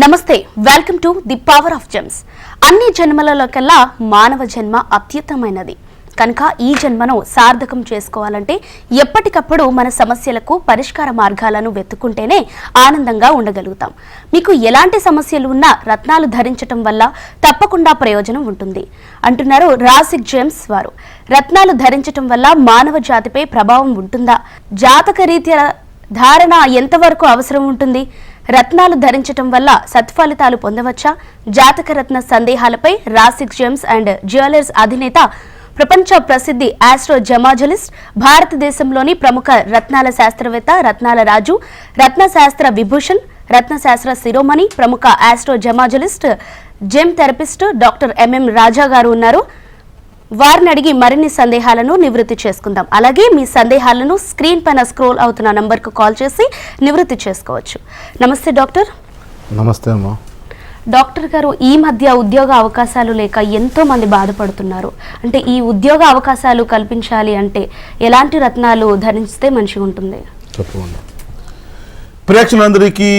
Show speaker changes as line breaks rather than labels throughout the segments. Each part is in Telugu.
నమస్తే, welcome to the power of gems. అన్ని జన్మలలో కల్లా మానవ జన్మ అత్యుత్తమైనది కనుక ఈ జన్మను సార్థకం చేసుకోవాలంటే ఎప్పటికప్పుడు మన సమస్యలకు పరిష్కార మార్గాలను వెతుక్కుంటేనే ఆనందంగా ఉండగలుగుతాం. మీకు ఎలాంటి సమస్యలు ఉన్నా రత్నాలు ధరించటం వల్ల తప్పకుండా ప్రయోజనం ఉంటుంది అంటున్నారు రాసిక్ జెమ్స్ వారు. రత్నాలు ధరించటం వల్ల మానవ జాతిపై ప్రభావం ఉంటుందా? జాతక రీత్యా ధారణ ఎంతవరకు అవసరం ఉంటుంది? రత్నాలు ధరించటం వల్ల సత్ఫలితాలు పొందవచ్చా? జాతక రత్న సందేహాలపై రాసిక్ జెమ్స్ అండ్ జ్యువెలర్స్ అధినేత, ప్రపంచ ప్రసిద్ధి ఆస్ట్రోజమాలజిస్ట్, భారతదేశంలోని ప్రముఖ రత్నాల శాస్త్రవేత్త, రత్నాల రాజు, రత్నశాస్త్ర విభూషణ్, రత్నశాస్త్ర శిరోమణి, ప్రముఖ ఆస్ట్రోజమాలజిస్ట్, జెమ్ థెరపిస్ట్ డాక్టర్ ఎంఎం రాజా గారు ఉన్నారు. వారిని అడిగి మరిన్ని సందేహాలను నివృత్తి చేసుకుందాం. అలాగే మీ సందేహాలను స్క్రీన్ పైన స్క్రోల్ అవుతున్న నంబర్కు కాల్ చేసి నివృత్తి చేసుకోవచ్చు. నమస్తే డాక్టర్.
నమస్తే అమ్మా.
డాక్టర్ గారు, ఈ మధ్య ఉద్యోగ అవకాశాలు లేక ఎంతో మంది బాధపడుతున్నారు. అంటే ఈ ఉద్యోగ అవకాశాలు కల్పించాలి అంటే ఎలాంటి రత్నాలు ధరిస్తే మంచిగా ఉంటుంది?
తప్పకుండా. ప్రేక్షకులందరికీ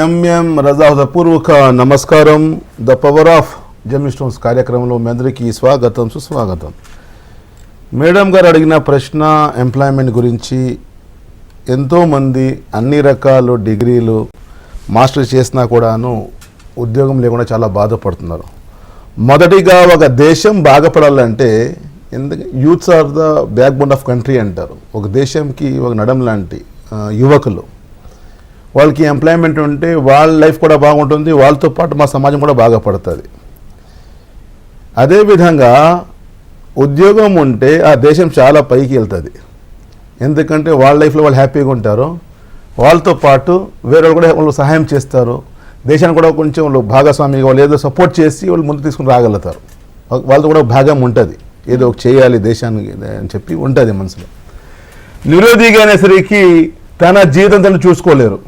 ఎంఎం రజా హృదయపూర్వక నమస్కారం. The power of gem stones కార్యక్రమంలో మీ అందరికీ స్వాగతం, సుస్వాగతం. మేడం గారు అడిగిన ప్రశ్న ఎంప్లాయ్మెంట్ గురించి. ఎంతోమంది అన్ని రకాల డిగ్రీలు మాస్టర్ చేసినా కూడాను ఉద్యోగం లేకుండా చాలా బాధపడుతున్నారు. మొదటిగా ఒక దేశం బాగుపడాలంటే, ఎందుకంటే youths are the backbone of country అంటారు. ఒక దేశంకి ఒక నడం లాంటి యువకులు, వాళ్ళకి ఎంప్లాయ్మెంట్ ఉంటే వాళ్ళ లైఫ్ కూడా బాగుంటుంది, వాళ్ళతో పాటు మా సమాజం కూడా బాగుపడుతుంది. అదేవిధంగా ఉద్యోగం ఉంటే ఆ దేశం చాలా పైకి వెళ్తుంది. ఎందుకంటే వాళ్ళ లైఫ్లో వాళ్ళు హ్యాపీగా ఉంటారు, వాళ్ళతో పాటు వేరే వాళ్ళు కూడా వాళ్ళు సహాయం చేస్తారు, దేశాన్ని కూడా కొంచెం వాళ్ళు భాగస్వామిగా వాళ్ళు ఏదో సపోర్ట్ చేసి వాళ్ళు ముందు తీసుకుని రాగలుగుతారు. వాళ్ళతో కూడా భాగం ఉంటుంది, ఏదో చేయాలి దేశానికి అని చెప్పి ఉంటుంది మనసులో. నిరుద్యోగి అనేసరికి తన జీవితం తను చూసుకోలేరు.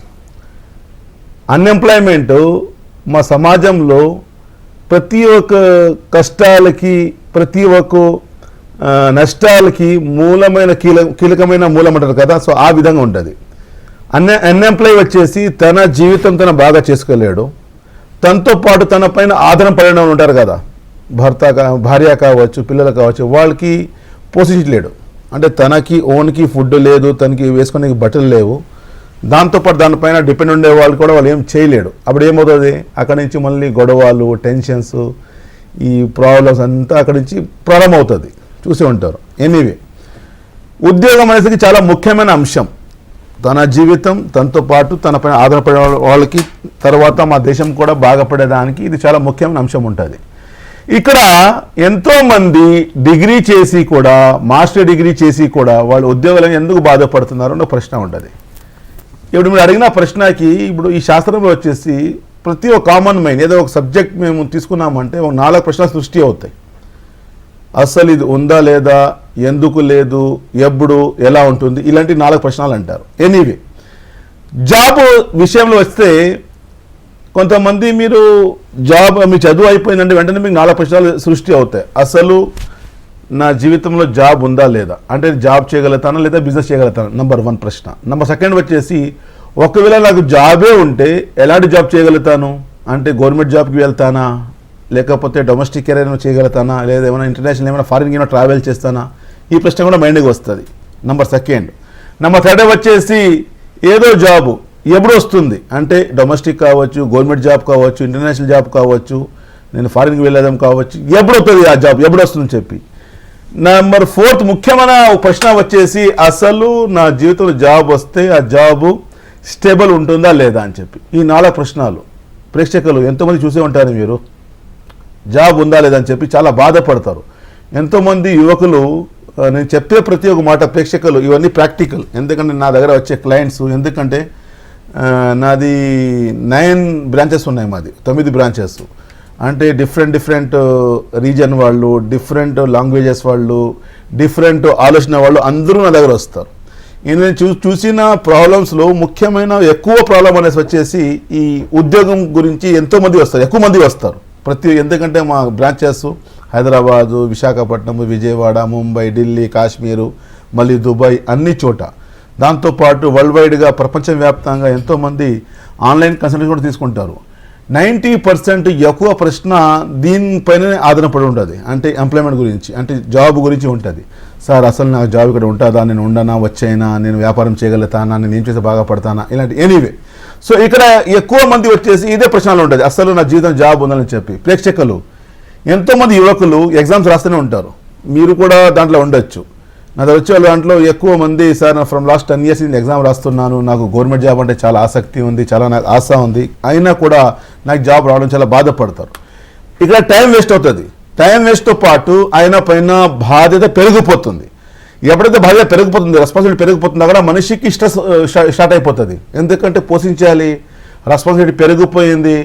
అన్ఎంప్లాయ్మెంట్ మా సమాజంలో ప్రతి ఒక్క కష్టాలకి, ప్రతి ఒక్క నష్టాలకి కీలకమైన మూలం అంటారు కదా. సో ఆ విధంగా ఉంటుంది. అన్ఎంప్లాయ్ వచ్చేసి తన జీవితం తను బాగా చేసుకోలేడు, తనతో పాటు తన పైన ఆధారం పడిన ఉంటారు కదా, భార్య కావచ్చు, పిల్లలు కావచ్చు, వాళ్ళకి పోషించలేడు. అంటే తనకి ఓన్కి ఫుడ్ లేదు, తనకి వేసుకునే బట్టలు లేవు, దాంతోపాటు దానిపైన డిపెండ్ ఉండే వాళ్ళు కూడా వాళ్ళు ఏం చేయలేడు. అప్పుడు ఏమవుతుంది, అక్కడి నుంచి మళ్ళీ గొడవలు, టెన్షన్స్, ఈ ప్రాబ్లమ్స్ అంతా అక్కడి నుంచి ప్రారంభమవుతుంది. చూసి ఉంటారు. ఎనీవే, ఉద్యోగం అనేసరికి చాలా ముఖ్యమైన అంశం. తన జీవితం, తనతో పాటు తన పైన ఆధారపడే వాళ్ళకి, తర్వాత మా దేశం కూడా బాగుపడేదానికి ఇది చాలా ముఖ్యమైన అంశం ఉంటుంది. ఇక్కడ ఎంతోమంది డిగ్రీ చేసి కూడా, మాస్టర్ డిగ్రీ చేసి కూడా వాళ్ళు ఉద్యోగాలను ఎందుకు బాధపడుతున్నారు అన్న ప్రశ్న ఉంటుంది. ఇప్పుడు మీరు అడిగిన ప్రశ్నకి, ఇప్పుడు ఈ శాస్త్రంలో వచ్చేసి ప్రతి ఒక్క కామన్ మైండ్ ఏదో ఒక సబ్జెక్ట్ మేము తీసుకున్నామంటే ఒక 4 ప్రశ్నలు సృష్టి అవుతాయి. అసలు ఇది ఉందా లేదా, ఎందుకు లేదు, ఎప్పుడు, ఎలా ఉంటుంది, ఇలాంటి 4 ప్రశ్నలు అంటారు. ఎనీవే, జాబ్ విషయంలో వస్తే కొంతమంది మీరు జాబ్ మీ చదువు అయిపోయిందంటే వెంటనే మీకు 4 ప్రశ్నలు సృష్టి అవుతాయి. అసలు నా జీవితంలో జాబ్ ఉందా లేదా, అంటే జాబ్ చేయగలుగుతానా లేదా బిజినెస్ చేయగలుగుతాను, నెంబర్ 1 ప్రశ్న. నెంబర్ 2 వచ్చేసి, ఒకవేళ నాకు జాబే ఉంటే ఎలాంటి జాబ్ చేయగలుగుతాను, అంటే గవర్నమెంట్ జాబ్కి వెళ్తానా, లేకపోతే డొమెస్టిక్ కెరీర్ చేయగలుగుతానా, లేదా ఏమైనా ఇంటర్నేషనల్ ఏమైనా ఫారిన్ ఏమైనా ట్రావెల్ చేస్తానా, ఈ ప్రశ్న కూడా మైండ్కి వస్తుంది. నెంబర్ 2. నెంబర్ 3 వచ్చేసి, ఏదో జాబు ఎప్పుడు వస్తుంది, అంటే డొమెస్టిక్ కావచ్చు, గవర్నమెంట్ జాబ్ కావచ్చు, ఇంటర్నేషనల్ జాబ్ కావచ్చు, నేను ఫారిన్కి వెళ్ళేదాం కావచ్చు, ఎప్పుడు వస్తుంది ఆ జాబ్, ఎప్పుడు వస్తుందని చెప్పి. నెంబర్ 4 ముఖ్యమైన ప్రశ్న వచ్చేసి, అసలు నా జీవితంలో జాబ్ వస్తే ఆ జాబు స్టేబుల్ ఉంటుందా లేదా అని చెప్పి. ఈ 4 ప్రశ్నలు ప్రేక్షకులు ఎంతోమంది చూసే ఉంటారు. మీరు జాబ్ ఉందా లేదా అని చెప్పి చాలా బాధపడతారు. ఎంతోమంది యువకులు, నేను చెప్పే ప్రతి ఒక్క మాట ప్రేక్షకులు ఇవన్నీ ప్రాక్టికల్. ఎందుకంటే నా దగ్గర వచ్చే క్లయింట్స్, ఎందుకంటే నాది 9 బ్రాంచెస్ ఉన్నాయి, మాది 9 బ్రాంచెస్. అంటే డిఫరెంట్ రీజన్ వాళ్ళు, డిఫరెంట్ లాంగ్వేజెస్ వాళ్ళు, డిఫరెంట్ ఆలోచన వాళ్ళు అందరూ నా దగ్గర వస్తారు. నేను చూసిన ప్రాబ్లమ్స్లో ముఖ్యమైన ఎక్కువ ప్రాబ్లం అనేసి వచ్చేసి ఈ ఉద్యోగం గురించి ఎంతోమంది వస్తారు, ఎక్కువ మంది వస్తారు. ఎందుకంటే మా బ్రాంచెస్ హైదరాబాదు, విశాఖపట్నం, విజయవాడ, ముంబై, ఢిల్లీ, కాశ్మీరు, మళ్ళీ దుబాయ్, అన్ని చోట. దాంతోపాటు వరల్డ్ వైడ్గా ప్రపంచవ్యాప్తంగా ఎంతోమంది ఆన్లైన్ కన్సల్టేషన్ కూడా తీసుకుంటారు. 90% ఎక్కువ ప్రశ్న దీనిపైనే ఆధారపడి ఉంటుంది. అంటే ఎంప్లాయ్మెంట్ గురించి, అంటే జాబ్ గురించి ఉంటుంది. సార్ అసలు నాకు జాబ్ ఇక్కడ ఉంటుందా, నేను ఉండనా, వచ్చైనా, నేను వ్యాపారం చేయగలుగుతానా, నేను ఏం చేస్తే బాగా పడతానా, ఇలాంటి ఎనీవే. సో ఇక్కడ ఎక్కువ మంది వచ్చేసి ఇదే ప్రశ్నలు ఉంటుంది, అసలు నా జీవితం జాబ్ ఉందని చెప్పి. ప్రేక్షకులు ఎంతోమంది యువకులు ఎగ్జామ్స్ రాస్తూనే ఉంటారు, మీరు కూడా దాంట్లో ఉండొచ్చు. నా వచ్చే దాంట్లో ఎక్కువ మంది సార్ ఫ్రమ్ లాస్ట్ 10 years నేను ఎగ్జామ్ రాస్తున్నాను, నాకు గవర్నమెంట్ జాబ్ అంటే చాలా ఆసక్తి ఉంది, చాలా నాకు ఆశ ఉంది, అయినా కూడా నాకు జాబ్ రావడం చాలా బాధపడతారు. ఇక్కడ టైం వేస్ట్ అవుతుంది. టైం వేస్ట్తో పాటు ఆయన పైన బాధ్యత పెరిగిపోతుంది. ఎప్పుడైతే బాధ్యత పెరిగిపోతుంది, రెస్పాన్సిబిలిటీ పెరిగిపోతుందో అక్కడ మనిషికి స్ట్రెస్ స్టార్ట్ అయిపోతుంది. ఎందుకంటే పోషించాలి, రెస్పాన్సిబిలిటీ పెరిగిపోయింది.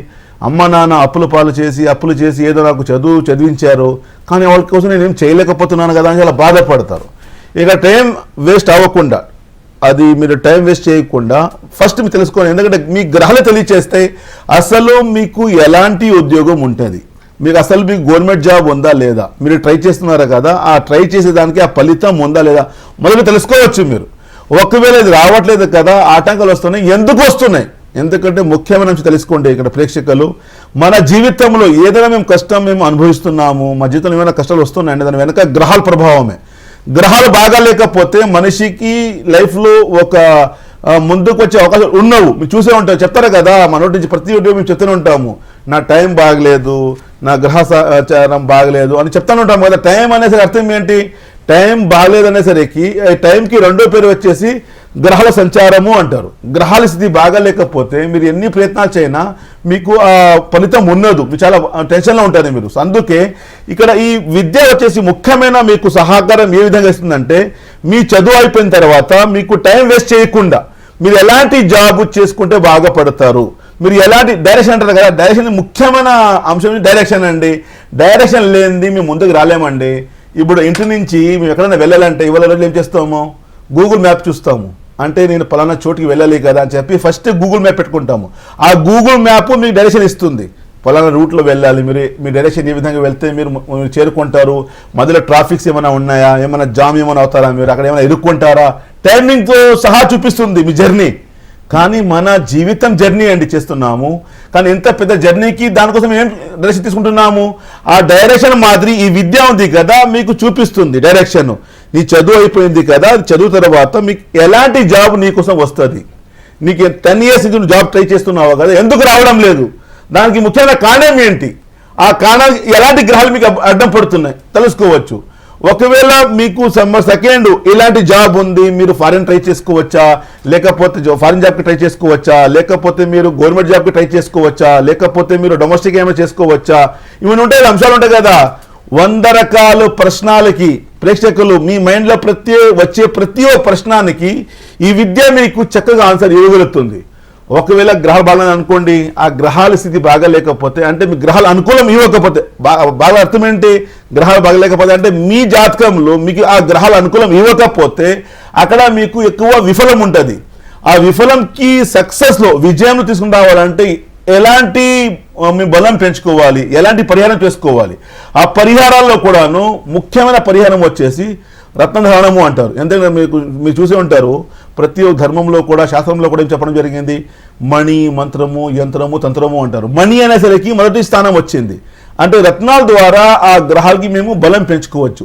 అమ్మ నాన్న అప్పులు చేసి ఏదో నాకు చదివించారు, కానీ వాళ్ళ కోసం నేను ఏం చేయలేకపోతున్నాను కదా అని చాలా బాధపడతారు. ఇక టైం వేస్ట్ అవ్వకుండా, అది మీరు టైం వేస్ట్ చేయకుండా ఫస్ట్ మీరు తెలుసుకోండి. ఎందుకంటే మీ గ్రహాలు తెలియచేస్తే అసలు మీకు ఎలాంటి ఉద్యోగం ఉంటుంది, మీకు గవర్నమెంట్ జాబ్ ఉందా లేదా, మీరు ట్రై చేస్తున్నారా కదా, ఆ ట్రై చేసేదానికి ఆ ఫలితం ఉందా లేదా మొదలు తెలుసుకోవచ్చు మీరు. ఒకవేళ ఇది రావట్లేదు కదా, ఆటంకాలు వస్తున్నాయి, ఎందుకు వస్తున్నాయి? ఎందుకంటే ముఖ్యమైన అంశం తెలుసుకోండి ఇక్కడ ప్రేక్షకులు. మన జీవితంలో ఏదైనా మేము అనుభవిస్తున్నాము, మా జీవితంలో ఏమైనా కష్టాలు వస్తున్నాయండి, దాని వెనక గ్రహాల ప్రభావమే. గ్రహాలు బాగా లేకపోతే మనిషికి లైఫ్లో ఒక ముందుకు వచ్చే అవకాశాలు ఉన్నవు. మీరు చూసే ఉంటారు, చెప్తారు కదా, మన నోటి నుంచి ప్రతి ఒక్కటి మేము చెప్తూనే ఉంటాము, నా టైం బాగలేదు, నా గ్రహచారం బాగలేదు అని చెప్తానే ఉంటాము కదా. టైం అనేసరికి అర్థం ఏంటి? టైం బాగలేదు అనేసరికి టైంకి రెండో పేరు వచ్చేసి గ్రహాల సంచారము అంటారు. గ్రహాల స్థితి బాగాలేకపోతే మీరు ఎన్ని ప్రయత్నాలు చేసినా మీకు ఆ ఫలితం ఉండదు, మీరు చాలా టెన్షన్లో ఉంటుంది మీరు. అందుకే ఇక్కడ ఈ విద్య వచ్చేసి ముఖ్యమైన మీకు సహకారం ఏ విధంగా ఇస్తుందంటే, మీ చదువు అయిపోయిన తర్వాత మీకు టైం వేస్ట్ చేయకుండా మీరు ఎలాంటి జాబ్ చేసుకుంటే బాగుపడతారు, మీరు ఎలాంటి డైరెక్షన్ అంటారు కదా, డైరెక్షన్ ముఖ్యమైన అంశం డైరెక్షన్ అండి. డైరెక్షన్ లేనిది మేము ముందుకు రాలేమండి. ఇప్పుడు ఇంటి నుంచి మేము ఎక్కడైనా వెళ్ళాలంటే ఇవాళ రోజులు ఏం చేస్తాము, గూగుల్ మ్యాప్ చూస్తాము. అంటే నేను పలానా చోటుకి వెళ్ళాలి కదా అని చెప్పి ఫస్ట్ గూగుల్ మ్యాప్ పెట్టుకుంటాము. ఆ గూగుల్ మ్యాప్ మీకు డైరెక్షన్ ఇస్తుంది, పలానా రూట్లో వెళ్ళాలి, మీ డైరెక్షన్ ఏ విధంగా వెళ్తే మీరు చేరుకుంటారు, మధ్యలో ట్రాఫిక్స్ ఏమైనా ఉన్నాయా, ఏమైనా జామ్ ఏమైనా అవుతారా, మీరు అక్కడ ఏమైనా ఇరుక్కుంటారా, టైమింగ్తో సహా చూపిస్తుంది మీ జర్నీ. కానీ మన జీవితం జర్నీ అండి చేస్తున్నాము, కానీ ఎంత పెద్ద జర్నీకి దానికోసం ఏం డైరెక్షన్ తీసుకుంటున్నాము? ఆ డైరెక్షన్ మాదిరి ఈ విద్య ఉంది కదా, మీకు చూపిస్తుంది డైరెక్షన్. నీ చదువు అయిపోయింది కదా, చదువు తర్వాత మీకు ఎలాంటి జాబ్ నీకోసం వస్తుంది, నీకు 10 years నుంచి జాబ్ ట్రై చేస్తున్నావు కదా, ఎందుకు రావడం లేదు, దానికి ముఖ్యమైన కారణం ఏంటి, ఆ కారణాలు ఎలాంటి గ్రహాలు మీకు అడ్డం పడుతున్నాయి తెలుసుకోవచ్చు. ఒకవేళ మీకు సెకండ్ ఇలాంటి జాబ్ ఉంది, మీరు ఫారిన్ ట్రై చేసుకోవచ్చా, లేకపోతే ఫారిన్ జాబ్కి ట్రై చేసుకోవచ్చా, లేకపోతే మీరు గవర్నమెంట్ జాబ్కి ట్రై చేసుకోవచ్చా, లేకపోతే మీరు డొమెస్టిక్ ఏమైనా చేసుకోవచ్చా, ఇవన్నీ ఉంటాయి, అంశాలు ఉంటాయి కదా. 100 రకాల ప్రశ్నలకి ప్రేక్షకులు మీ మైండ్లో వచ్చే ప్రతి ఒక్క ప్రశ్నానికి ఈ విద్య మీకు చక్కగా ఆన్సర్ ఇవ్వగలుగుతుంది. ఒకవేళ గ్రహాలు బాగాలేదు అనుకోండి, ఆ గ్రహాల స్థితి బాగాలేకపోతే, అంటే మీ గ్రహాలు అనుకూలం ఇవ్వకపోతే, బాగా అర్థం ఏంటి, గ్రహాలు బాగలేకపోతే అంటే మీ జాతకంలో మీకు ఆ గ్రహాలు అనుకూలం ఇవ్వకపోతే అక్కడ మీకు ఎక్కువ విఫలం ఉంటుంది. ఆ విఫలంకి సక్సెస్లో విజయంలో తీసుకుని రావాలంటే ఎలాంటి మీ బలం పెంచుకోవాలి, ఎలాంటి పరిహారం చేసుకోవాలి, ఆ పరిహారాల్లో కూడాను ముఖ్యమైన పరిహారం వచ్చేసి రత్నధారణము అంటారు. ఎందుకంటే మీరు చూసే ఉంటారు, ప్రతి ఒక్క ధర్మంలో కూడా శాస్త్రంలో కూడా ఏం చెప్పడం జరిగింది, మణి, మంత్రము, యంత్రము, తంత్రము అంటారు. మణి అనేసరికి మొదటి స్థానం వచ్చింది. అంటే రత్నాల ద్వారా ఆ గ్రహాలకి మేము బలం పెంచుకోవచ్చు.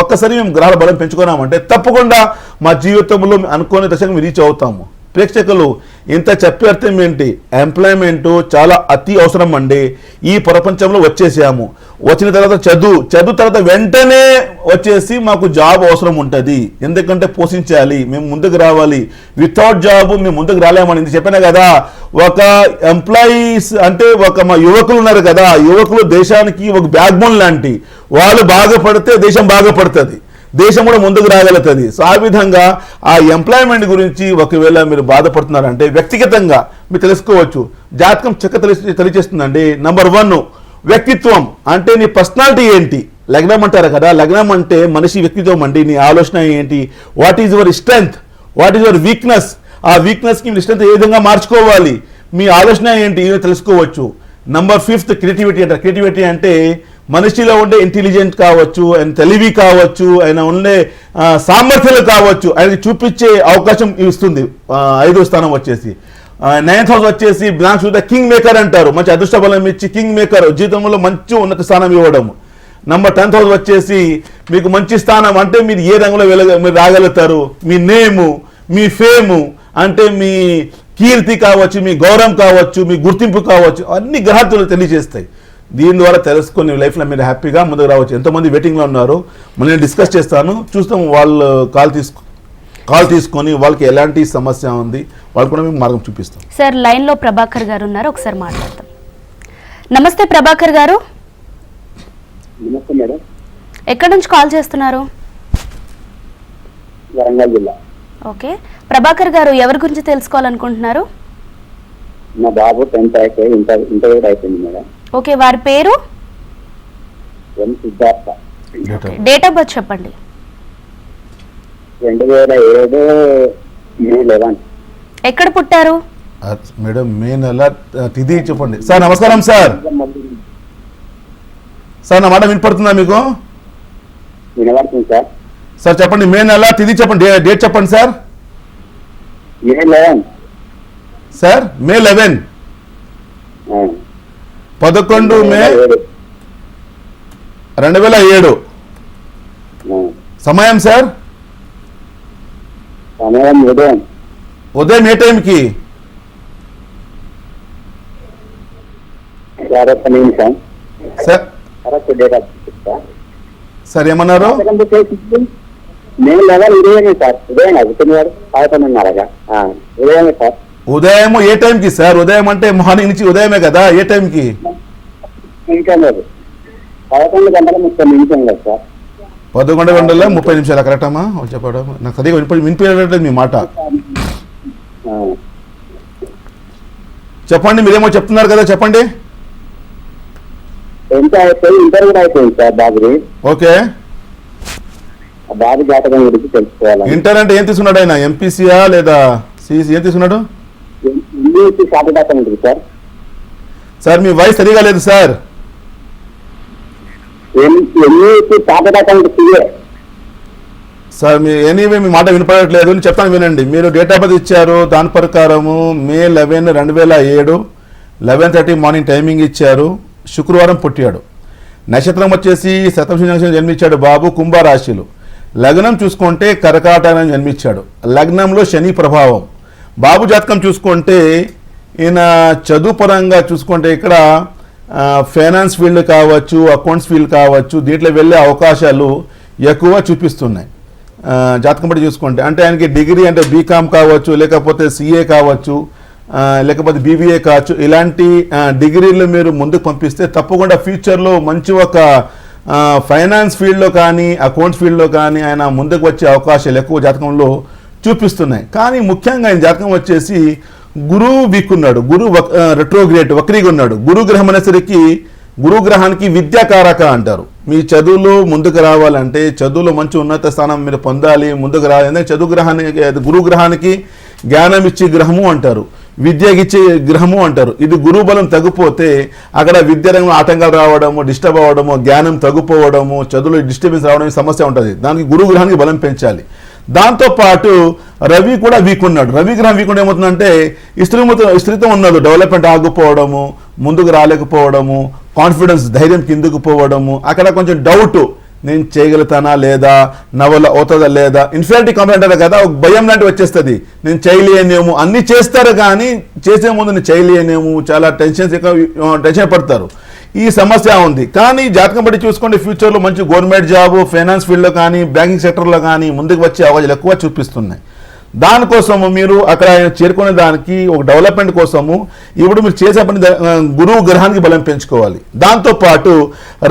ఒక్కసారి మేము గ్రహాల బలం పెంచుకున్నామంటే తప్పకుండా మా జీవితంలో అనుకోని దశకు మేము రీచ్ అవుతాము. ప్రేక్షకులు ఇంత చెప్పే అర్థం ఏంటి, ఎంప్లాయ్మెంట్ చాలా అతి అవసరం అండి. ఈ ప్రపంచంలో వచ్చేసాము, వచ్చిన తర్వాత చదువు తర్వాత వెంటనే వచ్చేసి మాకు జాబ్ అవసరం ఉంటుంది. ఎందుకంటే పోషించాలి, మేము ముందుకు రావాలి. వితౌట్ జాబ్ మేము ముందుకు రాలేమని చెప్పాను కదా. ఒక ఎంప్లాయీస్ అంటే మా యువకులు ఉన్నారు కదా, యువకులు దేశానికి ఒక బ్యాక్ బోన్ లాంటి, వాళ్ళు బాగుపడితే దేశం బాగుపడుతుంది, దేశం కూడా ముందుకు రాగలుగుతుంది. సో ఆ విధంగా ఆ ఎంప్లాయ్మెంట్ గురించి ఒకవేళ మీరు బాధపడుతున్నారంటే వ్యక్తిగతంగా మీరు తెలుసుకోవచ్చు. జాతకం తెలియచేస్తుందండి. నంబర్ 1 వ్యక్తిత్వం, అంటే నీ పర్సనాలిటీ ఏంటి. లగ్నం అంటారు కదా, లగ్నం అంటే మనిషి వ్యక్తిత్వం అండి. నీ ఆలోచన ఏంటి, what is your strength, what is your weakness, ఆ వీక్నెస్కి మీ స్ట్రెంగ్త్ ఏ విధంగా మార్చుకోవాలి, మీ ఆలోచన ఏంటి ఇవి తెలుసుకోవచ్చు. నంబర్ 5 క్రియేటివిటీ అంటారు. క్రియేటివిటీ అంటే మనిషిలో ఉండే ఇంటెలిజెంట్ కావచ్చు, ఆయన తెలివి కావచ్చు, ఆయన ఉండే సామర్థ్యాలు కావచ్చు, ఆయనకి చూపించే అవకాశం ఇస్తుంది. 5వ స్థానం వచ్చేసి 9th హౌస్ వచ్చేసి belongs to the king maker అంటారు. మంచి అదృష్ట బలం ఇచ్చి కింగ్ మేకర్, జీవితంలో మంచి ఉన్నత స్థానం ఇవ్వడం. నంబర్ 10th హౌస్ వచ్చేసి మీకు మంచి స్థానం, అంటే మీరు ఏ రంగంలో మీరు రాగలుగుతారు, మీ నేము, మీ ఫేము, అంటే మీ కీర్తి కావచ్చు, మీ గౌరవం కావచ్చు, మీ గుర్తింపు కావచ్చు, అన్ని గ్రహాలు తెలియజేస్తాయి. దీని ద్వారా తెలుసుకొని లైఫ్లో మీరు హ్యాపీగా ముందుకు రావచ్చు. ఎంతోమంది వెయిటింగ్లో ఉన్నారు, మళ్ళీ నేను డిస్కస్ చేస్తాను, చూస్తాం వాళ్ళు కాల్ తీసుకొని వాళ్ళకి ఎలాంటి సమస్య ఉంది వాళ్ళు కూడా మేము మార్గం చూపిస్తాం.
సార్ లైన్లో ప్రభాకర్ గారు ఉన్నారు, ఒకసారి మాట్లాడతాం. నమస్తే ప్రభాకర్ గారు.
నమస్తే మేడం.
ఎక్కడి నుంచి కాల్ చేస్తున్నారు?
వరంగల్ జిల్లా.
ఓకే ప్రభాకర్ గారు, ఎవరి గురించి తెలుసుకోవాలనుకుంటున్నారు?
మా బాబు 10th అయిపోయి ఇంటర్ అయిపోయింది మేడం.
ఓకే, వారి పేరు?
ఎం సిద్ధార్థ.
డేట్ ఆఫ్ బర్త్ చెప్పండి.
2007 May 11.
ఎక్కడ పుట్టారు
మేడం? మే నెల తిథి చెప్పండి. సార్ నమస్కారం సార్. సార్ నా మాట వినపడుతుందా మీకు?
వినపడుతుంది సార్.
సార్ చెప్పండి, మే నెల తిథి చెప్పండి, డేట్ చెప్పండి సార్.
May 11.
సార్ మే 11, 11 మే 2007. సమయం సార్?
సమయం
ఉదయం ఏ టైంకి? సార్ సార్ ఏమన్నారు?
May 11 ఉదయమే సార్. ఉదయం అవుతున్నారు 11:30 ఉదయమే సార్.
ఉదయం ఏ టైంకి సార్? ఉదయం అంటే మార్నింగ్ నుంచి ఉదయమే కదా, ఏ టైంకి?
ఇంకా లేదు, 11:30 సార్.
11:30 కరెక్ట్ అమ్మా చెప్పడం? నాకు సరిగా వినిపించట్లేదు మీ మాట. చెప్పండి, మీరేమో చెప్తున్నారు కదా, చెప్పండి.
ఇంటర్ కూడా అయిపోయింది సార్ బాబుది.
ఓకే,
బాబు జాతకం గురించి తెలుసుకోవాలి.
ఇంటర్ అంటే ఏం తీసుకున్నాడు ఆయన? ఎంపీసీయా లేదా సిఈసీ? ఏం తీసుకున్నాడు?
జాతకం ఉంటుంది సార్.
సార్ మీ వాయిస్ సరిగా లేదు సార్. సార్ మీ ఎనీవే మీ మాట వినపడట్లేదు, నేను చెప్తాను వినండి. మీరు డేట్ ఆఫ్ బర్త్ ఇచ్చారు, దాని ప్రకారము May 11, 2007 11:30 మార్నింగ్ టైమింగ్ ఇచ్చారు. శుక్రవారం పుట్టాడు. నక్షత్రం వచ్చేసి శతభిష నక్షత్రం జన్మించాడు బాబు, కుంభరాశిలో. లగ్నం చూసుకుంటే కర్కాటకం జన్మించాడు. లగ్నంలో శని ప్రభావం. బాబు జాతకం చూసుకుంటే ఈయన చదువు పరంగా చూసుకుంటే ఇక్కడ ఫైనాన్స్ ఫీల్డ్ కావచ్చు, అకౌంట్స్ ఫీల్డ్ కావచ్చు, దీంట్లో వెళ్ళే అవకాశాలు ఎక్కువ చూపిస్తున్నాయి. జాతకం బట్టి చూసుకుంటే అంటే ఆయనకి డిగ్రీ అంటే బీకామ్ కావచ్చు, లేకపోతే సిఏ కావచ్చు, లేకపోతే బీబీఏ కావచ్చు, ఇలాంటి డిగ్రీలు మీరు ముందుకు పంపిస్తే తప్పకుండా ఫ్యూచర్లో మంచి ఒక ఫైనాన్స్ ఫీల్డ్లో కానీ అకౌంట్స్ ఫీల్డ్లో కానీ ఆయన ముందుకు వచ్చే అవకాశాలు ఎక్కువ జాతకంలో చూపిస్తున్నాయి. కానీ ముఖ్యంగా ఆయన జాతకం వచ్చేసి గురువు వీక్ ఉన్నాడు, గురువు రెట్రోగ్రేట్ వక్రీగా ఉన్నాడు. గురుగ్రహం అనేసరికి గురుగ్రహానికి విద్యాకారక అంటారు. మీ చదువులో ముందుకు రావాలంటే, చదువులో మంచి ఉన్నత స్థానం మీరు పొందాలి, ముందుకు రావాలి. ఎందుకంటే చదువు గ్రహానికి, గురుగ్రహానికి జ్ఞానం ఇచ్చే గ్రహము అంటారు, విద్యకిచ్చే గ్రహము అంటారు. ఇది గురువు బలం తగ్గిపోతే అక్కడ విద్యారంగంలో ఆటంకాలు రావడము, డిస్టర్బ్ అవ్వడము, జ్ఞానం తగ్గిపోవడము, చదువులో డిస్టర్బెన్స్ రావడం సమస్య ఉంటుంది. దానికి గురుగ్రహానికి బలం పెంచాలి. దాంతోపాటు రవి కూడా వీక్ ఉన్నాడు. రవి గ్రహం వీక్ ఉంటే ఏమవుతుందంటే స్త్రీత్వం ఉన్నది, డెవలప్మెంట్ ఆగిపోవడము, ముందుకు రాలేకపోవడము, కాన్ఫిడెన్స్ ధైర్యం కిందకు పోవడము, అక్కడ కొంచెం డౌట్, నేను చేయగలుగుతానా లేదా, నవల అవుతుందా లేదా, ఇన్ఫియారిటీ కాంప్లెక్స్ అంటారు కదా, ఒక భయం లాంటివి వచ్చేస్తుంది. నేను చేయలేనేమో, అన్నీ చేస్తారు కానీ చేసే ముందు నేను చేయలేనేమో, చాలా టెన్షన్ పడతారు. ఈ సమస్య ఉంది. కానీ జాతకం బట్టి చూసుకోండి, ఫ్యూచర్లో మంచి గవర్నమెంట్ జాబ్, ఫైనాన్స్ ఫీల్డ్లో కానీ బ్యాంకింగ్ సెక్టర్లో కానీ ముందుకు వచ్చే అవకాశాలు ఎక్కువ చూపిస్తున్నాయి. దానికోసము మీరు అక్కడ చేరుకునే దానికి ఒక డెవలప్మెంట్ కోసము ఇప్పుడు మీరు చేసే పని గురువు గ్రహానికి బలం పెంచుకోవాలి. దాంతోపాటు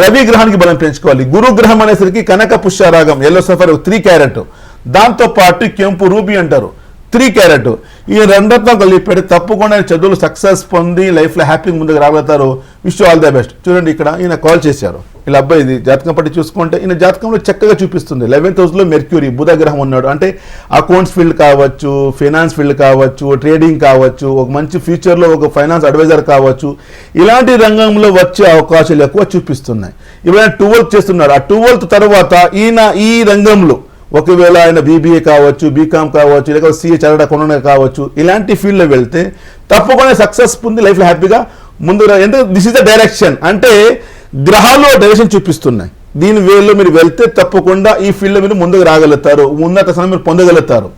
రవి గ్రహానికి బలం పెంచుకోవాలి. గురు గ్రహం అనేసరికి కనక పుష్యరాగం, ఎల్లో సఫర్ 3 క్యారెట్, దాంతోపాటు కెంపు రూబీ అంటారు 3 క్యారెట్. ఈ రెండతో కలిపి తప్పకుండా చదువులు సక్సెస్ పొంది లైఫ్లో హ్యాపీగా ముందుకు రాగలుగుతారు. Wish all the best. చూడండి, ఇక్కడ ఈయన కాల్ చేశారు, ఇలా అబ్బాయి ఇది జాతకం పట్టి చూసుకుంటే ఈయన జాతకంలో చక్కగా చూపిస్తుంది. 11th హౌస్లో మెర్క్యూరీ బుధ గ్రహం ఉన్నాడు. అంటే అకౌంట్స్ ఫీల్డ్ కావచ్చు, ఫైనాన్స్ ఫీల్డ్ కావచ్చు, ట్రేడింగ్ కావచ్చు, ఒక మంచి ఫ్యూచర్లో ఒక ఫైనాన్స్ అడ్వైజర్ కావచ్చు, ఇలాంటి రంగంలో వచ్చే అవకాశాలు ఎక్కువ చూపిస్తున్నాయి. ఇవన్నీ 12th చేస్తున్నాడు. ఆ 12th తర్వాత ఈయన ఈ రంగంలో ఒకవేళ ఆయన బీబీఏ కావచ్చు, బీకామ్ కావచ్చు, లేకపోతే సిఏ చదవకుండా కావచ్చు, ఇలాంటి ఫీల్డ్లో వెళ్తే తప్పకుండా సక్సెస్ పొంది లైఫ్లో హ్యాపీగా ముందు. ఎందుకంటే దిస్ ఇస్ ద డైరెక్షన్, అంటే గ్రహాలు డైరెక్షన్ చూపిస్తున్నాయి. దీని వేలో మీరు వెళ్తే తప్పకుండా ఈ ఫీల్డ్లో మీరు ముందుకు రాగలుగుతారు, ఉన్నత స్థానం మీరు పొందగలుగుతారు.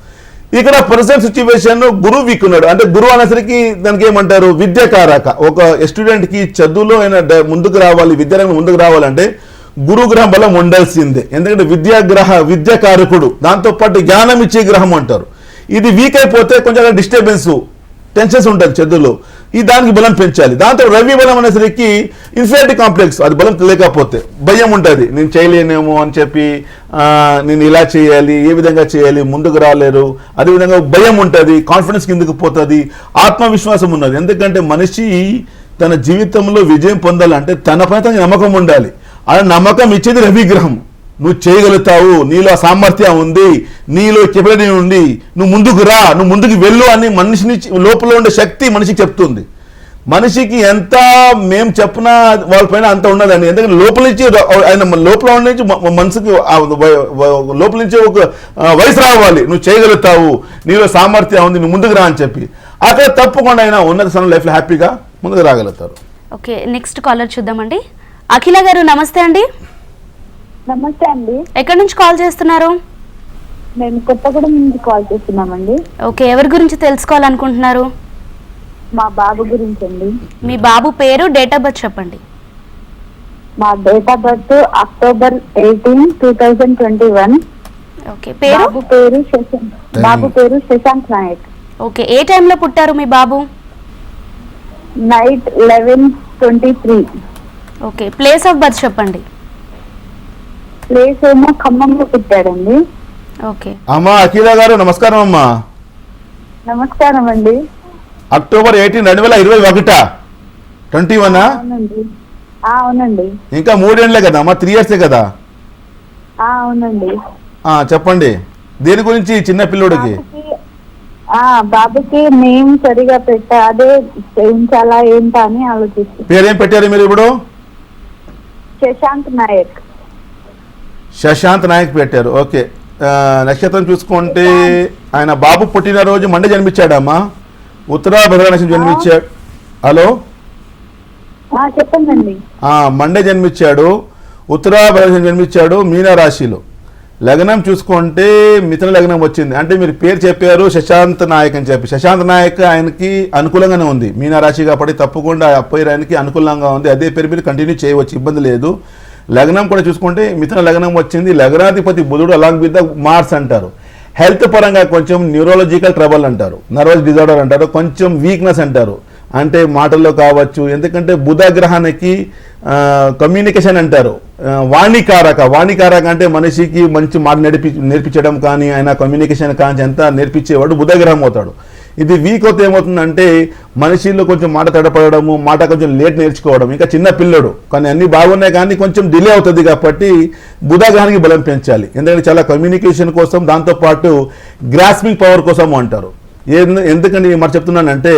ఇక్కడ ప్రజెంట్ సిచ్యువేషన్ గురువు వీక్ ఉన్నాడు. అంటే గురువు అనేసరికి దానికి ఏమంటారు, విద్యాకారక. ఒక స్టూడెంట్కి చదువులో అయినా ముందుకు రావాలి, విద్యారంగం ముందుకు రావాలంటే గురుగ్రహం బలం ఉండాల్సిందే. ఎందుకంటే విద్యాకారకుడు, దాంతోపాటు జ్ఞానం ఇచ్చే గ్రహం అంటారు. ఇది వీక్ అయిపోతే కొంచెం డిస్టర్బెన్స్, టెన్షన్స్ ఉంటుంది చదువులో. ఈ దానికి బలం పెంచాలి. దాంతో రవి బలం అనేసరికి ఇన్ఫీరియారిటీ కాంప్లెక్స్, అది బలం లేకపోతే భయం ఉంటుంది, నేను చేయలేనేమో అని చెప్పి, నేను ఇలా చేయాలి, ఏ విధంగా చేయాలి, ముందుకు రాలేరు. అదేవిధంగా భయం ఉంటుంది, కాన్ఫిడెన్స్ కిందకు పోతుంది, ఆత్మవిశ్వాసం ఉన్నది. ఎందుకంటే మనిషి తన జీవితంలో విజయం పొందాలంటే తన పైన తనకి నమ్మకం ఉండాలి. ఆ నమ్మకం ఇచ్చేది రవిగ్రహం. నువ్వు చేయగలుగుతావు, నీలో సామర్థ్యం ఉంది, నీలో కెపబిలిటీ ఉంది, నువ్వు ముందుకు రా, నువ్వు ముందుకు వెళ్ళు అని మనిషిని లోపల ఉండే శక్తి మనిషికి చెప్తుంది. మనిషికి ఎంత మేము చెప్పినా వాళ్ళపైన అంత ఉండదండి. ఎందుకంటే లోపల నుంచి ఆయన లోపల ఉండే మనసుకి లోపల నుంచి ఒక వయసు రావాలి, నువ్వు చేయగలుగుతావు, నీలో సామర్థ్యం ఉంది, నువ్వు ముందుకు రా అని చెప్పి. అక్కడ తప్పకుండా ఆయన ఉన్నత స్థానం లైఫ్లో హ్యాపీగా ముందుకు రాగలుగుతారు.
ఓకే, నెక్స్ట్ కాలర్ చూద్దామండి. అఖిల గారు నమస్తే అండి.
నమస్తే అండి.
ఎక్కడి నుంచి కాల్ చేస్తున్నారు?
మేము కొత్తగూడెం నుంచి కాల్ చేస్తున్నామండి.
ఓకే, ఎవరి గురించి తెలుసుకోవాలనుకుంటున్నారు?
మా బాబు గురించి అండి.
మీ బాబు పేరు, డేట్ ఆఫ్ బర్త్ చెప్పండి.
మా date of birth October 18, 2021.
Okay, పేరు?
బాబు పేరు శశాంక్ నాయక్.
ఓకే, ఏ టైంలో పుట్టారు మీ బాబు?
Night 11:23.
Okay, place of birth చెప్పండి.
ప్లేస్ ఏమో ఖమ్మంలో పుట్టాడండి.
ఓకే
అమ్మా అఖిల గారు నమస్కారం అమ్మా.
నమస్కారం అండి.
October 18, 2021. 21?
అవునండి. అవునండి.
ఇంకా 3 ఏళ్ళే కదా అమ్మా, 3 years కదా.
అవునండి.
చెప్పండి, దేని గురించి చిన్న పిల్లోడికి?
బాబుకి నేమ్ సరిగా పెట్టా, అదే చేయించాలా ఏంటా అని ఆలోచిస్తాను.
పేరేం పెట్టారు మీరు ఇప్పుడు?
శశాంక్ నాయక్.
శశాంత్ నాయక్ పెట్టారు. ఓకే, నక్షత్రం చూసుకుంటే ఆయన బాబు పుట్టినరోజు మండే జన్మించాడమ్మా, ఉత్తరా భద్ర నక్షత్రం జన్మించాడు. హలో,
చెప్పండి.
మండే జన్మించాడు, ఉత్తరా భద్ర నక్షత్రం జన్మించాడు, మీనా రాశిలో. లగ్నం చూసుకుంటే మిథున లగ్నం వచ్చింది. అంటే మీరు పేరు చెప్పారు శశాంత్ నాయక్ అని చెప్పి. శశాంత్ నాయక్ ఆయనకి అనుకూలంగానే ఉంది, మీనా రాశి కాబట్టి తప్పకుండా అప్పయ్య ఆయనకి అనుకూలంగా ఉంది. అదే పేరు మీరు కంటిన్యూ చేయవచ్చు, ఇబ్బంది లేదు. లగ్నం కూడా చూసుకుంటే మిథున లగ్నం వచ్చింది, లగ్నాధిపతి బుధుడు అలాంగ్ విత్ ద మార్స్ అంటారు. హెల్త్ పరంగా కొంచెం న్యూరాలజికల్ ట్రబుల్ అంటారు, నర్వస్ డిజార్డర్ అంటారు, కొంచెం వీక్నెస్ అంటారు, అంటే మాటల్లో కావచ్చు. ఎందుకంటే బుధ గ్రహానికి కమ్యూనికేషన్ అంటారు, వాణికారక అంటే మనిషికి మంచి మాట నేర్పించడం కానీ, ఆయన కమ్యూనికేషన్ కానీ ఎంత నేర్పించేవాడు బుధ గ్రహం అవుతాడు. ఇది వీక్ అవుతే ఏమవుతుందంటే మనిషిలో కొంచెం మాట తడపడము, మాట కొంచెం లేట్ నేర్చుకోవడం. ఇంకా చిన్న పిల్లడు కానీ అన్నీ బాగున్నాయి కానీ కొంచెం డిలే అవుతుంది కాబట్టి బుధగ్రహానికి బలం పెంచాలి. ఎందుకంటే చాలా కమ్యూనికేషన్ కోసం, దాంతోపాటు గ్రాస్పింగ్ పవర్ కోసం అంటారు. ఎందుకని మరి చెప్తున్నానంటే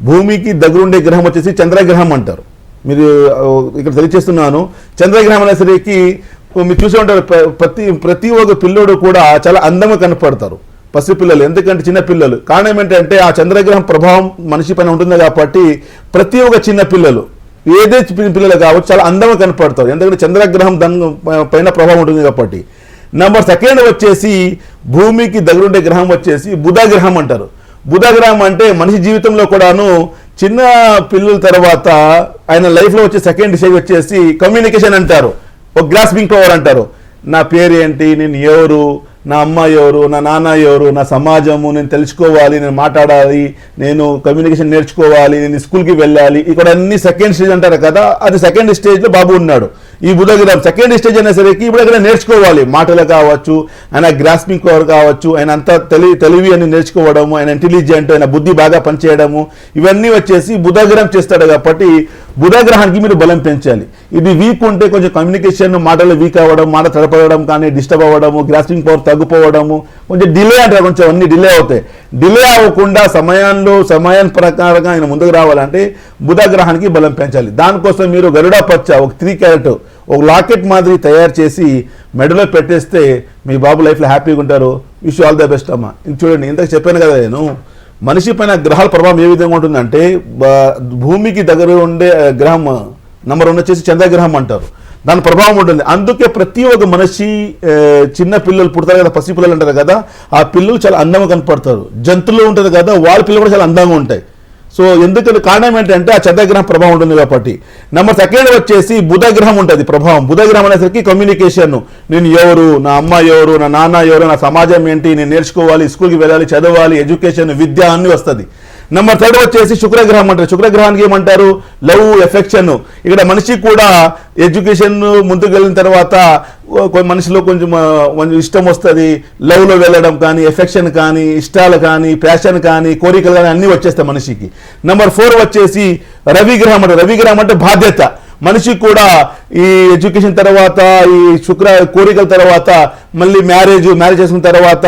భూమికి దగ్గరుండే గ్రహం వచ్చేసి చంద్రగ్రహం అంటారు. మీరు ఇక్కడ తెలియచేస్తున్నాను, చంద్రగ్రహం అనేసరికి మీరు చూసే ఉంటారు, ప్రతి ఒక్క పిల్లోడు కూడా చాలా అందంగా కనపడతారు, పసి పిల్లలు. ఎందుకంటే చిన్న పిల్లలు, కారణం ఏంటంటే ఆ చంద్రగ్రహం ప్రభావం మనిషి పైన ఉంటుంది కాబట్టి ప్రతి ఒక్క చిన్న పిల్లలు, ఏదే పిల్లలు కావచ్చు, చాలా అందంగా కనపడతారు. ఎందుకంటే చంద్రగ్రహం దాని పైన ప్రభావం ఉంటుంది కాబట్టి. నెంబర్ 2 వచ్చేసి భూమికి దగ్గరుండే గ్రహం వచ్చేసి బుధగ్రహం అంటారు. బుధగ్రహం అంటే మనిషి జీవితంలో కూడాను చిన్న పిల్లల తర్వాత ఆయన లైఫ్లో వచ్చే సెకండ్ స్టేజ్ వచ్చేసి కమ్యూనికేషన్ అంటారు, ఒక గ్రాస్పింగ్ పవర్ అంటారు. నా పేరు ఏంటి, నేను ఎవరు, నా అమ్మ ఎవరు, నా నాన్న ఎవరు, నా సమాజము నేను తెలుసుకోవాలి, నేను మాట్లాడాలి, నేను కమ్యూనికేషన్ నేర్చుకోవాలి, నేను స్కూల్కి వెళ్ళాలి. ఇక్కడ అన్ని సెకండ్ స్టేజ్ అంటారు కదా, అది సెకండ్ స్టేజ్లో బాబు ఉన్నాడు. ఈ బుధగ్రహం సెకండ్ స్టేజ్ అనేసరికి ఇప్పుడు ఇక్కడ నేర్చుకోవాలి, మాటలు కావచ్చు, ఆయన గ్రాస్పింగ్ పవర్ కావచ్చు, ఆయన అంతా తెలివి అని నేర్చుకోవడము, ఆయన ఇంటెలిజెంట్, ఆయన బుద్ధి బాగా పనిచేయడము, ఇవన్నీ వచ్చేసి బుధగ్రహం చేస్తాడు. కాబట్టి బుధ గ్రహానికి మీరు బలం పెంచాలి. ఇది వీక్ ఉంటే కొంచెం కమ్యూనికేషన్, మాటలు వీక్ అవ్వడం, మాట తడపడడం కానీ, డిస్టర్బ్ అవ్వడము, గ్రాస్పింగ్ పవర్ తగ్గిపోవడము, కొంచెం డిలే అంటారు, కొంచెం అన్ని డిలే అవుతాయి. డిలే అవ్వకుండా సమయం ప్రకారంగా ఆయన ముందుకు రావాలంటే బుధ గ్రహానికి బలం పెంచాలి. దానికోసం మీరు గరుడ పచ్చ ఒక 3 క్యారెట్ ఒక లాకెట్ మాదిరి తయారు చేసి మెడలో పెట్టేస్తే మీ బాబు లైఫ్లో హ్యాపీగా ఉంటారు. విష్ ఆల్ ద బెస్ట్ అమ్మా. ఇంక చూడండి, ఇంతకు చెప్పాను కదా నేను, మనిషి పైన గ్రహాల ప్రభావం ఏ విధంగా ఉంటుందంటే భూమికి దగ్గర ఉండే గ్రహం నెంబర్ 1 వచ్చేసి చంద్రగ్రహం అంటారు, దాని ప్రభావం ఉంటుంది. అందుకే ప్రతి ఒక్క మనిషి చిన్న పిల్లలు పుడతారు కదా, పసి పిల్లలు అంటారు కదా, ఆ పిల్లలు చాలా అందంగా కనపడతారు. జంతువులు ఉంటుంది కదా, వాళ్ళ పిల్లలు కూడా చాలా అందంగా ఉంటాయి. సో ఎందుకంటే కారణం ఏంటంటే ఆ చంద్రగ్రహం ప్రభావం ఉంటుంది కాబట్టి. నెంబర్ 2 వచ్చేసి బుధ గ్రహం ఉంటుంది ప్రభావం. బుధ గ్రహం అనేసరికి కమ్యూనికేషన్, నేను ఎవరు, నా అమ్మ ఎవరు, నా నాన్న ఎవరు, నా సమాజం ఏంటి, నేను నేర్చుకోవాలి, స్కూల్కి వెళ్ళాలి, చదవాలి, ఎడ్యుకేషన్, విద్య అన్నీ వస్తుంది. నెంబర్ 3 వచ్చేసి శుక్రగ్రహం అంటారు. శుక్రగ్రహానికి ఏమంటారు, లవ్, ఎఫెక్షన్. ఇక్కడ మనిషి కూడా ఎడ్యుకేషన్ ముందుకు వెళ్ళిన తర్వాత మనిషిలో కొంచెం ఇష్టం వస్తుంది, లవ్లో వెళ్ళడం కానీ, ఎఫెక్షన్ కానీ, ఇష్టాలు కానీ, ప్యాషన్ కానీ, కోరికలు కానీ అన్నీ వచ్చేస్తాయి మనిషికి. నెంబర్ 4 వచ్చేసి రవిగ్రహం అంటారు. రవిగ్రహం అంటే బాధ్యత. మనిషి కూడా ఈ ఎడ్యుకేషన్ తర్వాత, ఈ కోరికల తర్వాత, మళ్ళీ మ్యారేజ్ చేసుకున్న తర్వాత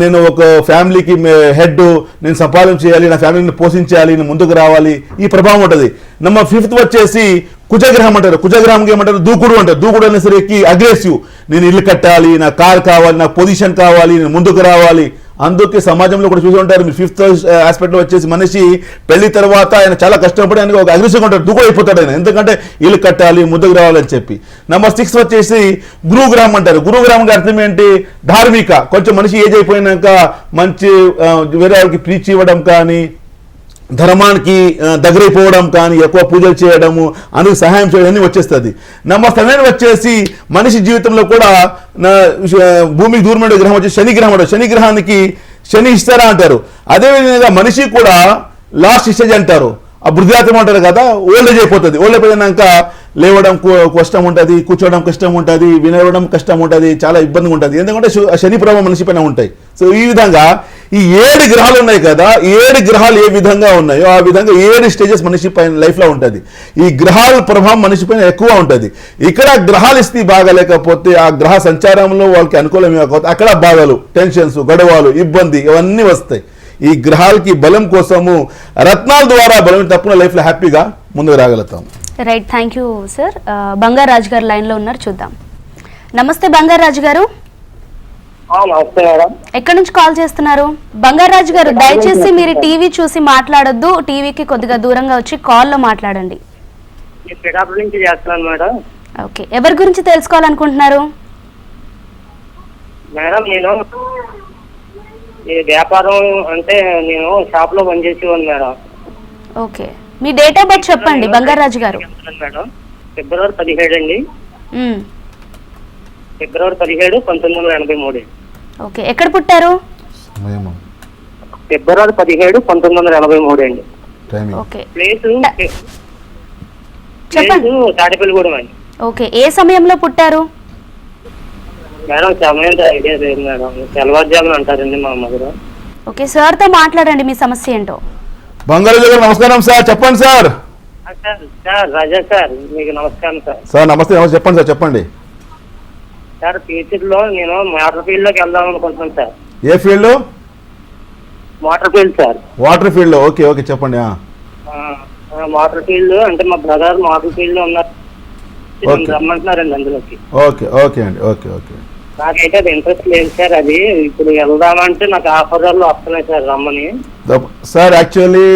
నేను ఒక ఫ్యామిలీకి హెడ్, నేను సంపాదన చేయాలి, నా ఫ్యామిలీని పోషించాలి, నేను ముందుకు రావాలి, ఈ ప్రభావం ఉంటుంది. నెంబర్ 5 వచ్చేసి కుజగ్రహం అంటారు. కుజగ్రహంకి ఏమంటారు, దూకుడు అంటారు. దూకుడు అనేసరికి అగ్రెసివ్, నేను ఇల్లు కట్టాలి, నా కార్ కావాలి, నాకు పొజిషన్ కావాలి, నేను ముందుకు రావాలి. అందుకే సమాజంలో కూడా చూసి ఉంటారు మీరు. 5th ఆస్పెక్ట్లో వచ్చేసి మనిషి పెళ్లి తర్వాత ఆయన చాలా కష్టపడి ఆయనకు ఒక అగ్రెసివ్గా ఉంటాడు, దూకుడు అయిపోతాడు ఆయన, ఎందుకంటే ఇల్లు కట్టాలి, ముందుకు రావాలని చెప్పి. నెంబర్ 6 వచ్చేసి గురుగ్రహం అంటారు. గురుగ్రహం అర్థం ఏంటి, ధార్మిక. కొంచెం మనిషి ఏజ్ అయిపోయినాక మంచి వేరే వాళ్ళకి ప్రీచ్ ఇవ్వడం కానీ, ధర్మానికి దగ్గరైపోవడం కానీ, ఎక్కువ పూజలు చేయడము, అందుకు సహాయం చేయడం అన్నీ వచ్చేస్తుంది. నెంబర్ 7 వచ్చేసి మనిషి జీవితంలో కూడా భూమికి దూరమైన గ్రహం వచ్చి శని గ్రహం అంటారు. శని గ్రహానికి శని ఇస్తారా అంటారు. అదేవిధంగా మనిషి కూడా లాస్ట్ స్టేజ్ అంటారు, ఆ వృద్ధాత్వం అంటారు కదా, ఓల్డ్ ఏజ్ అయిపోతుంది. ఓల్డ్ అయిపోయినాక లేవడం కష్టం ఉంటుంది, కూర్చోవడం కష్టం ఉంటుంది, వినవడం కష్టం ఉంటుంది, చాలా ఇబ్బందిగా ఉంటుంది, ఎందుకంటే శని ప్రభావం మనిషి పైన ఉంటాయి. సో ఈ విధంగా ఈ 7 గ్రహాలు ఉన్నాయి కదా, 7 గ్రహాలు ఏ విధంగా ఉన్నాయో ఆ విధంగా 7 స్టేజెస్ మనిషి పైన లైఫ్లో ఉంటుంది. ఈ గ్రహాల ప్రభావం మనిషి పైన ఎక్కువ ఉంటుంది. ఇక్కడ గ్రహాలు ఇస్తే బాగాలేకపోతే ఆ గ్రహ సంచారంలో వాళ్ళకి అనుకూలం కాకపోతే అక్కడ బాధలు, టెన్షన్స్, గొడవలు, ఇబ్బంది ఇవన్నీ వస్తాయి. ఈ గ్రహాలకి బలం కోసము రత్నాల ద్వారా బలం తప్పున లైఫ్లో హ్యాపీగా ముందుకు రాగలుగుతాం.
Right, thank you sir. Bangaraju garu లైన్లో ఉన్నారు, చూద్దాం. నమస్తే బంగారాజు గారు.
నమస్తే మేడం.
ఎక్కడి నుంచి కాల్ చేస్తున్నారు? బంగారాజు గారు, దయచేసి మీరు టీవీ చూసి మాట్లాడొద్దు, టీవీకి కొద్దిగా దూరంగా వచ్చి కాల్లో మాట్లాడండి.
నుంచి చేస్తున్నాను మేడం.
ఓకే, ఎవరి గురించి తెలుసుకోవాలనుకుంటున్నారు?
మేడం నేను ఈ వ్యాపారం అంటే నేను షాప్ లో పనిచేసేవాడిని మేడం.
ఓకే, మీ డేట్ ఆఫ్ బర్త్ చెప్పండి బంగారాజు గారు.
మేడం ఫిబ్రవరి 17 అండి. ఫిబ్రవరి 17, 1983.
ఓకే, ఎక్కడ పుట్టారు?
ఫిబ్రవరి 17, 1983 అండి.
ఓకే,
ప్లేస్
చెప్పండి.
తాడేపల్లిగూడెం అండి.
ఓకే, ఏ సమయంలో పుట్టారు?
మేడం సమయం ఐడియా లేదు మేడం, తెల్లవారుజామున అంటారండి మా అమ్మగారు.
ఓకే, సార్తో మాట్లాడండి మీ సమస్య ఏంటో.
బంగారాజు గారు నమస్కారం సార్, చెప్పండి సార్.
సార్ రాజా సార్, మీకు నమస్కారం సార్.
సార్ నమస్తే, చెప్పండి సార్, చెప్పండి
సార్. ఫ్యూచర్ లో నేను మోటార్ ఫీల్డ్ లోకి వెళ్దాం అనుకుంటున్నాను సార్.
ఏ field?
Motor field sir.
Water field. Okay okay, చెప్పండి.
మోటార్ ఫీల్డ్ అంటే మా బ్రదర్ మోటార్ ఫీల్డ్ లో ఉన్నారు, రమ్మంటున్నారండి అందులోకి.
ఓకే ఓకే అండి, ఓకే ఓకే.
నాకైతే అది ఇంట్రెస్ట్ లేదు సార్. అది ఇప్పుడు వెళ్దామంటే నాకు ఆఫర్లు వస్తున్నాయి సార్ రమ్మని.
సార్ యాక్చువల్లీ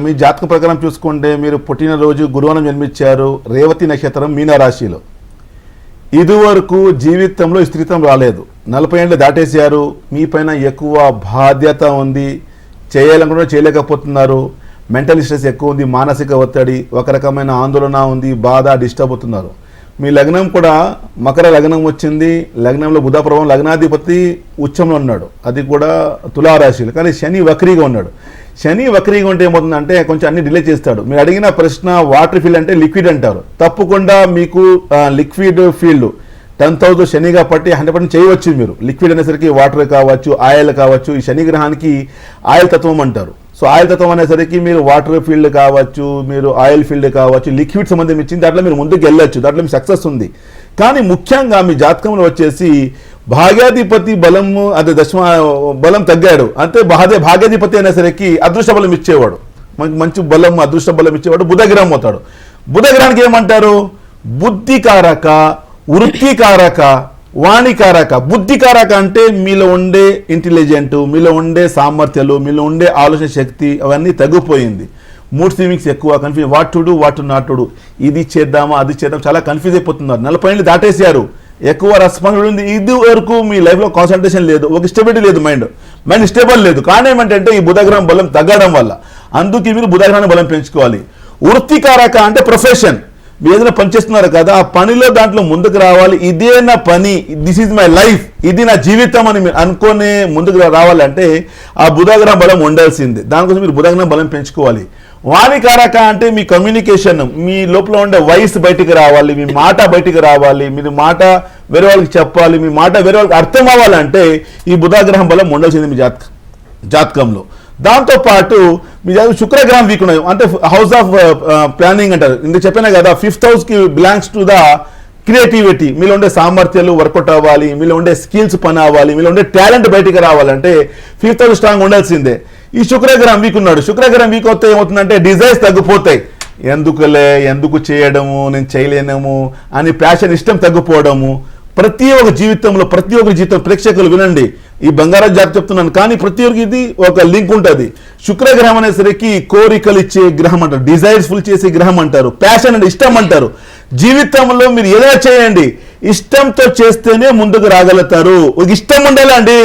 మీ జాతక ప్రకారం చూసుకుంటే మీరు పుట్టినరోజు గురువారం జన్మించారు, రేవతి నక్షత్రం, మీనరాశిలో. ఇదివరకు జీవితంలో స్థిరత్వం రాలేదు, 40 ఏళ్ళు దాటేశారు, మీ పైన ఎక్కువ బాధ్యత ఉంది, చేయాలనుకుంటే చేయలేకపోతున్నారు, మెంటల్ స్ట్రెస్ ఎక్కువ ఉంది, మానసిక ఒత్తిడి, ఒక రకమైన ఆందోళన ఉంది, బాధ, డిస్టర్బ్ అవుతున్నారు. మీ లగ్నం కూడా మకర లగ్నం వచ్చింది, లగ్నంలో బుధ ప్రభావం, లగ్నాధిపతి ఉచ్చంలో ఉన్నాడు, అది కూడా తులారాశిలో. కానీ శని వక్రీగా ఉన్నాడు. శని వక్రీగా ఉంటే ఏమవుతుందంటే కొంచెం అన్ని డిలే చేస్తాడు. మీరు అడిగిన ప్రశ్న వాటర్ ఫీల్డ్ అంటే లిక్విడ్ అంటారు, తప్పకుండా మీకు లిక్విడ్ ఫీల్డ్ 10,000 శనిగా పట్టి 100% చేయవచ్చు. మీరు లిక్విడ్ అనేసరికి వాటర్ కావచ్చు, ఆయిల్ కావచ్చు. ఈ శని గ్రహానికి ఆయిల్ తత్వం అంటారు. సో ఆయిల్ తత్వం అనేసరికి మీరు వాటర్ ఫీల్డ్ కావచ్చు, మీరు ఆయిల్ ఫీల్డ్ కావచ్చు, లిక్విడ్ సంబంధం ఇచ్చింది, దాంట్లో మీరు ముందుకు వెళ్ళొచ్చు, దాంట్లో మీ సక్సెస్ ఉంది. కానీ ముఖ్యంగా మీ జాతకంలో వచ్చేసి భాగ్యాధిపతి బలము అదే దశమ బలం తగ్గాడు అంటే భాగ్యాధిపతి అనేసరికి అదృష్ట బలం ఇచ్చేవాడు, మంచి బలం అదృష్ట బలం ఇచ్చేవాడు బుధగ్రహం అవుతాడు. బుధగ్రహానికి ఏమంటారు? బుద్ధికారక, వృత్తికారక, వాణికారక. బుద్ధికారక అంటే మీలో ఉండే ఇంటెలిజెంట్, మీలో ఉండే సామర్థ్యాలు, మీలో ఉండే ఆలోచన శక్తి అవన్నీ తగ్గిపోయింది. మూడ్ స్వింగ్స్ ఎక్కువ, confuse, what to do what to not to do, ఇది చేద్దామా అది చేద్దాం, చాలా కన్ఫ్యూజ్ అయిపోతున్నారు. 40 ఏళ్ళు దాటేశారు, ఎక్కువ రెస్పాన్సిబిలిటీ ఉంది. ఇది వరకు మీ లైఫ్లో కాన్సన్ట్రేషన్ లేదు, ఒక స్టెబిలిటీ లేదు, మైండ్ స్టేబుల్ లేదు. కానీ ఏమంటే ఈ బుధగ్రహం బలం తగ్గడం వల్ల, అందుకే మీరు బుధగ్రహాన్ని బలం పెంచుకోవాలి. వృత్తికారక అంటే ప్రొఫెషన్, మీరు ఏదైనా పని చేస్తున్నారు కదా, ఆ పనిలో దాంట్లో ముందుకు రావాలి. ఇదే నా పని, దిస్ ఈజ్ మై లైఫ్, ఇది నా జీవితం అని మీరు అనుకునే ముందుకు రావాలంటే ఆ బుధగ్రహం బలం ఉండాల్సిందే. దానికోసం మీరు బుధగ్రహం బలం పెంచుకోవాలి. వాణికారక అంటే మీ కమ్యూనికేషన్, మీ లోపల ఉండే వాయిస్ బయటికి రావాలి, మీ మాట బయటికి రావాలి, మీరు మాట వేరే వాళ్ళకి చెప్పాలి, మీ మాట వేరే వాళ్ళకి అర్థం అవ్వాలంటే ఈ బుధగ్రహం బలం ఉండాల్సింది మీ జాతకంలో. దాంతోపాటు మీ శుక్రగ్రహం వీక్ ఉన్నాయి అంటే హౌస్ ఆఫ్ ప్లానింగ్ అంటారు. ఇందుకు చెప్పినా కదా, 5th హౌస్కి బిలాంగ్స్ టు ద క్రియేటివిటీ. మీలో ఉండే సామర్థ్యాలు వర్కౌట్ అవ్వాలి, మీలో ఉండే స్కిల్స్ పని అవ్వాలి, మీలో ఉండే టాలెంట్ బయటికి రావాలంటే 5th హౌస్ స్ట్రాంగ్ ఉండాల్సిందే. ఈ శుక్రగ్రహం వీక్ ఉన్నాడు. శుక్రగ్రహం వీక్ అవుతే ఏమవుతుందంటే డిజైర్స్ తగ్గిపోతాయి. ఎందుకు చేయడము, నేను చేయలేనము అని ప్యాషన్, ఇష్టం తగ్గిపోవడము. ప్రతి ఒక్క జీవితంలో ప్రేక్షకులు వినండి, ఈ బంగారం జాతి చెప్తున్నాను కానీ ప్రతి ఒక్కరికి ఇది ఒక లింక్ ఉంటుంది. శుక్రగ్రహం అనేసరికి కోరికలు ఇచ్చే గ్రహం అంటారు, డిజైర్స్ ఫుల్ చేసే గ్రహం అంటారు, ప్యాషన్ అంటే ఇష్టం అంటారు. జీవితంలో మీరు ఏదైనా చేయండి, ఇష్టంతో చేస్తేనే ముందుకు రాగలుగుతారు. ఒక ఇష్టం ఉండాలండి,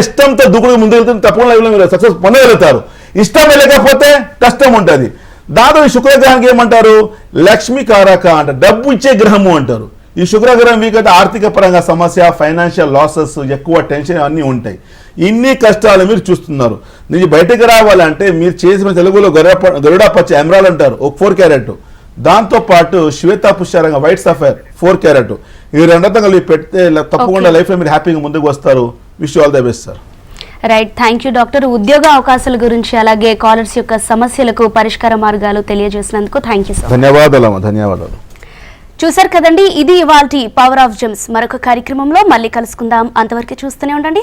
ఇష్టంతో దూకుడుగా ముందుకు వెళ్తే తప్పకుండా మీరు సక్సెస్ పొందగలుగుతారు. ఇష్టం లేకపోతే కష్టం ఉంటుంది. దాంతో ఈ శుక్రగ్రహానికి ఏమంటారు? లక్ష్మీకారక అంటారు, డబ్బు ఇచ్చే గ్రహము అంటారు. ఈ శుక్రగ్రహం వీక్ అయితే ఆర్థిక పరంగా సమస్య, ఫైనాన్షియల్ లాసెస్, ఎక్కువ టెన్షన్ అన్నీ ఉంటాయి. ఇన్ని కష్టాలు మీరు చూస్తున్నారు. నుంచి బయటకు రావాలంటే మీరు చేసిన తెలుగులో గరుడ పచ్చ ఎమరాల్ అంటారు, ఒక 4 క్యారెట్. దాంతోపాటు శ్వేత పుష్యరంగ వైట్ సఫైర్ 4 క్యారెట్. ఈ రెండంతా కలిపి పెడితే తప్పకుండా లైఫ్లో మీరు హ్యాపీగా ముందుకు వస్తారు. Wish all the best sir.
Right, thank you doctor. ఉద్యోగ అవకాశాల గురించి అలాగే కాలర్స్ యొక్క సమస్యలకు పరిష్కార మార్గాలు తెలియజేసినందుకు థ్యాంక్ యూ సార్.
ధన్యవాదాలు.
చూసారు కదండి, ఇది ఇవాల్టి పవర్ ఆఫ్ జెమ్స్. మరొక కార్యక్రమంలో మళ్ళీ కలుసుకుందాం. అంతవరకు చూస్తూనే ఉండండి.